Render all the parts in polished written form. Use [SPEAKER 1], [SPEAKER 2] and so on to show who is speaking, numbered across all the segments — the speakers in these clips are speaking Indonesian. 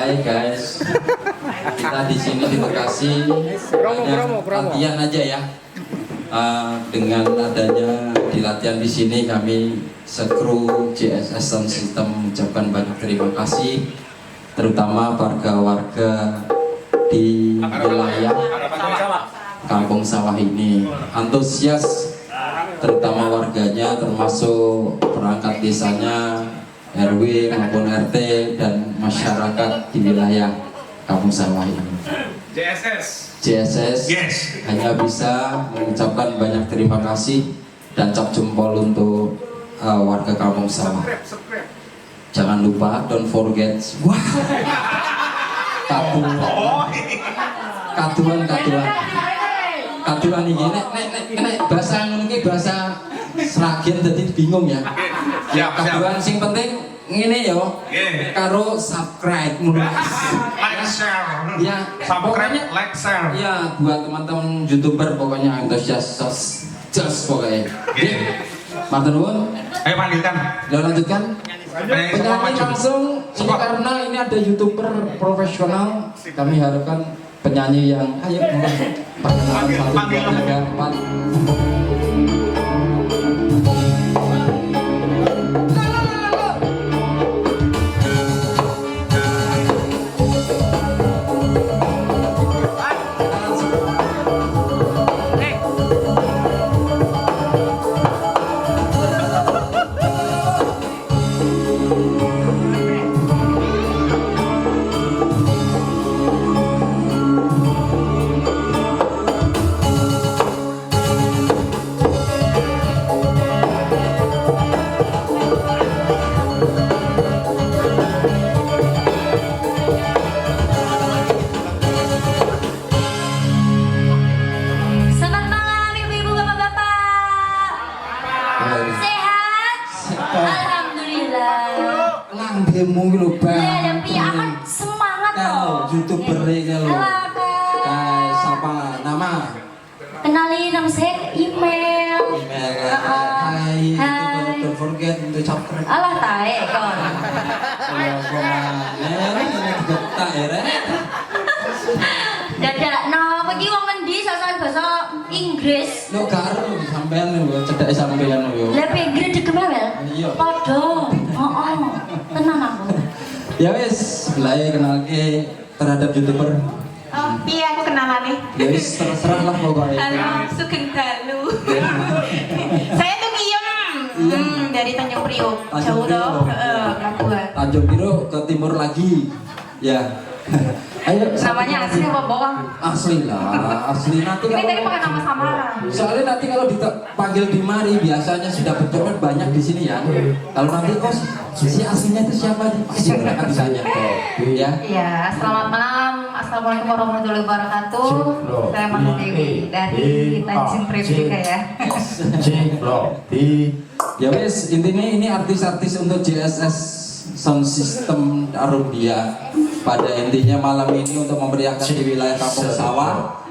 [SPEAKER 1] Hai guys, kita di sini di Bekasi latihan aja ya. Dengan adanya di latihan di sini kami sekru JSS Sound System mengucapkan banyak terima kasih, terutama warga-warga di wilayah Kampung Sawah ini antusias, terutama warganya termasuk perangkat desanya, RW maupun RT dan masyarakat di wilayah Kampung Sawah ini. JSS yes. Hanya bisa mengucapkan banyak terima kasih dan cap jempol untuk warga Kampung Sawah. Jangan lupa, don't forget. Wah, kaduan ini nek bahasa ngono bahasa Sragen jadi bingung ya. Kaduan sing penting ngene yo. Karo subscribe
[SPEAKER 2] like share.
[SPEAKER 1] Ya,
[SPEAKER 2] subscribe, like share.
[SPEAKER 1] Ya, buat teman-teman YouTuber pokoknya antusias just pokoknya. Matur nuwun.
[SPEAKER 2] Ayo panggilkan.
[SPEAKER 1] Lanjutkan. Penyanyi langsung ini karena ini ada YouTuber profesional. Kami harapkan penyanyi yang ayo perkenalan satu demo lho Bang.
[SPEAKER 3] Ya, tapi akan semangat loh.
[SPEAKER 1] YouTuber ini lho. Guys, siapa nama?
[SPEAKER 3] Kenalin nama saya email.
[SPEAKER 1] Hai, don't forget untuk subscribe.
[SPEAKER 3] Alah tae kon. Dadak no, iki wong ngendi sasaran bahasa Inggris?
[SPEAKER 1] Lo karo sampean lho, cedhak sampean lho.
[SPEAKER 3] Lah pinggir degem ya?
[SPEAKER 1] Iya.
[SPEAKER 3] Padha. Heeh. Tenang aku.
[SPEAKER 1] Ya wis, mulai kenalke terhadap YouTuber.
[SPEAKER 4] Oh, piye aku kenalane?
[SPEAKER 1] Ya wis terserah lah pokoknya.
[SPEAKER 4] Halo, Sugeng Dalu. Saya tuh Kiyom. Dari Tanjung Priok. Jauh loh, Labuan.
[SPEAKER 1] Tanjung Priok ke timur lagi. Ya. Ayo,
[SPEAKER 4] namanya asli apa bohong?
[SPEAKER 1] Asli lah, asli nanti
[SPEAKER 4] Ini tadi
[SPEAKER 1] kalau
[SPEAKER 4] pakai nama samaran.
[SPEAKER 1] soalnya nanti kalau dipanggil di mari biasanya sudah pencopet banyak di sini ya. Kalau nanti kok si aslinya itu siapa nih? Pasti mereka ditanya kok. Ya.
[SPEAKER 4] Iya, selamat malam. Assalamualaikum warahmatullahi wabarakatuh. Saya Manu Dewi dari Tanjung Priok ya.
[SPEAKER 1] Ya wes, intinya ini artis-artis untuk JSS Sound System Arudia. Pada intinya malam ini untuk memeriahkan di wilayah Kampung Sawah.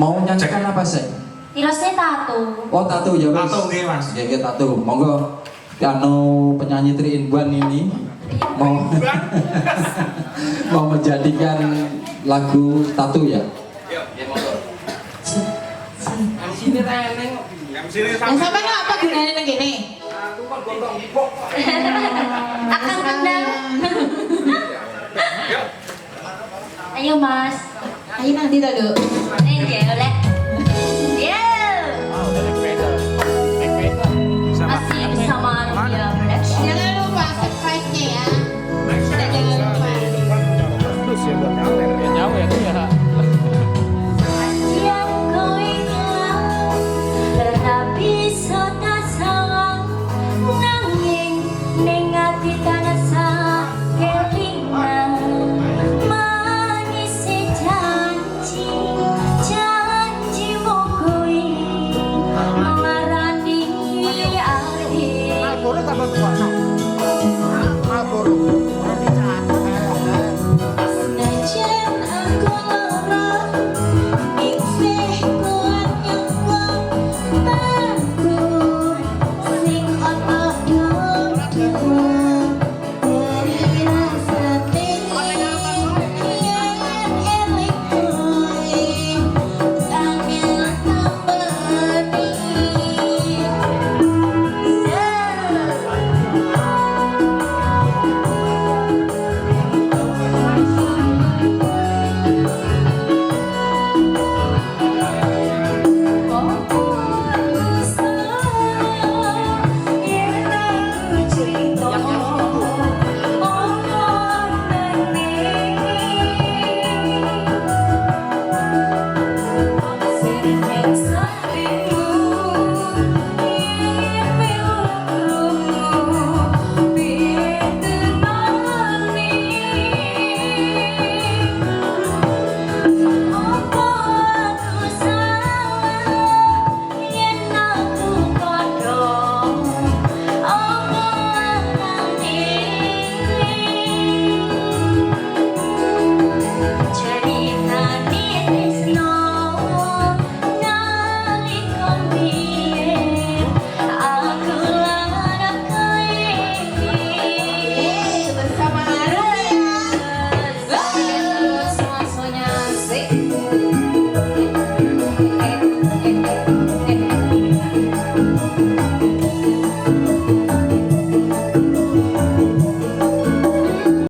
[SPEAKER 1] Mau nyanyikan apa sih?
[SPEAKER 3] Irosnya tato.
[SPEAKER 1] Oh tato ya wes.
[SPEAKER 2] Tato nggih Mas.
[SPEAKER 1] Ya tato. Monggo anu penyanyi 3 in 1 ini mau mau menjadikan lagu tato ya. Ya monggo. Sini reneng.
[SPEAKER 4] Yang sampai apa gunanya nang gini?
[SPEAKER 3] Akan kendang. Ayo Mas.
[SPEAKER 4] Ayo nanti dulu.
[SPEAKER 3] Ini boleh. Masih bersama Arudia Production.
[SPEAKER 4] Jangan lupa subscribe-nya ya. Dan jangan lupa.
[SPEAKER 3] Setiap kau ikhlas, tetapi sota sawang nanging ning ati tanasa kelingan manis janji Oke.